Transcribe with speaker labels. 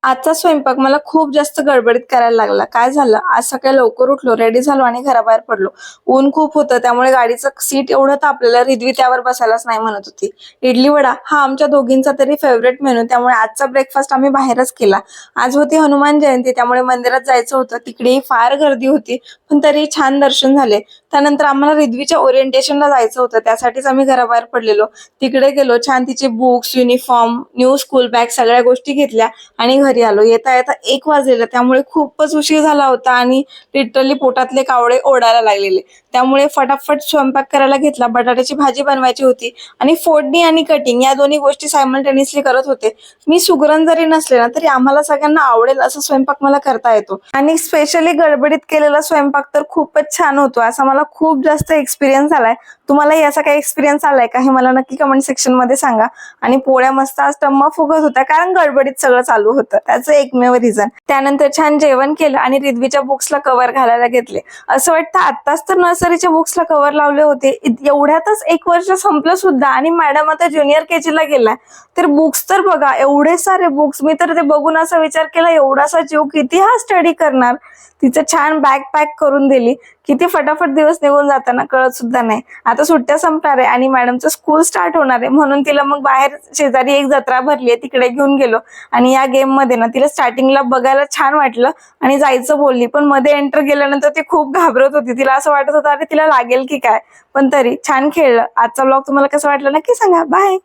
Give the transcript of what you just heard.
Speaker 1: आजचा स्वयंपाक मला खूप जास्त गडबडीत करायला लागला. काय झालं, आज सकाळी लवकर उठलो, रेडी झालो आणि घराबाहेर पडलो. ऊन खूप होतं त्यामुळे गाडीचं सीट एवढं तापलेलं, रिधवी त्यावर बसायलाच नाही म्हणत होती. इडली वडा हा आमच्या दोघींचा तरी फेवरेट मेनू, त्यामुळे आजचा ब्रेकफास्ट आम्ही बाहेरच केला. आज होती हनुमान जयंती, त्यामुळे मंदिरात जायचं होतं. तिकडेही फार गर्दी होती, पण तरी छान दर्शन झाले. त्यानंतर आम्हाला रिधवीच्या ओरिएंटेशनला जायचं होतं, त्यासाठीच आम्ही घराबाहेर पडलेलो. तिकडे गेलो, छान तिचे books, uniform, new school bag सगळ्या गोष्टी घेतल्या आणि घरी आलो. येता येता 1 वाजलेलं, त्यामुळे खूपच उशीर झाला होता आणि लिटरली पोटातले कावळे ओढायला लागलेले. त्यामुळे फटाफट स्वयंपाक करायला घेतला. बटाट्याची भाजी बनवायची होती आणि फोडणी आणि कटिंग या दोन्ही गोष्टी सायमल्टेनियसली करत होते. मी सुगरण जरी नसले ना तरी आम्हाला सगळ्यांना आवडेल असा स्वयंपाक मला करता येतो आणि स्पेशली गडबडीत केलेला स्वयंपाक तर खूपच छान होतो, असा मला खूप जास्त एक्सपिरियन्स आलाय. तुम्हालाही असा काही एक्सपिरियन्स आलाय का हे मला नक्की कमेंट सेक्शन मध्ये सांगा. आणि पोळ्या मस्त आज टम्मा फुगत होत्या, कारण गडबडीत सगळं चालू होतं, त्याचं एकमेव रिझन. त्यानंतर छान जेवण केलं आणि रिधवीच्या बुक्सला कव्हर घालायला घेतले. असं वाटतं आत्ताच तर नर्सरीच्या बुक्सला कव्हर लावले होते, एवढ्यातच 1 वर्ष संपलं सुद्धा आणि मॅडम आता ज्युनियर केजी ला गेलाय. तर बुक्स तर बघा, एवढे सारे बुक्स. मी तर ते बघून असा विचार केला, एवढासा जीव किती हा स्टडी करणार. तिचं छान बॅग पॅक करून दिली. किती फटाफट दिवस निघून जाताना कळत सुद्धा नाही. आता सुट्ट्या संपणार आहे आणि मॅडमचं स्कूल स्टार्ट होणार आहे, म्हणून तिला मग बाहेर शेजारी एक जत्रा भरली आहे, तिकडे घेऊन गेलो. आणि या गेम मध्ये ना तिला स्टार्टिंगला बघायला छान वाटलं आणि जायचं बोलली, पण मध्ये एंटर गेल्यानंतर ती खूप घाबरत होती. तिला असं वाटत होतं अरे तिला लागेल की काय, पण तरी छान खेळलं. आजचा ब्लॉग तुम्हाला कसा वाटला नक्की सांगा. बाय.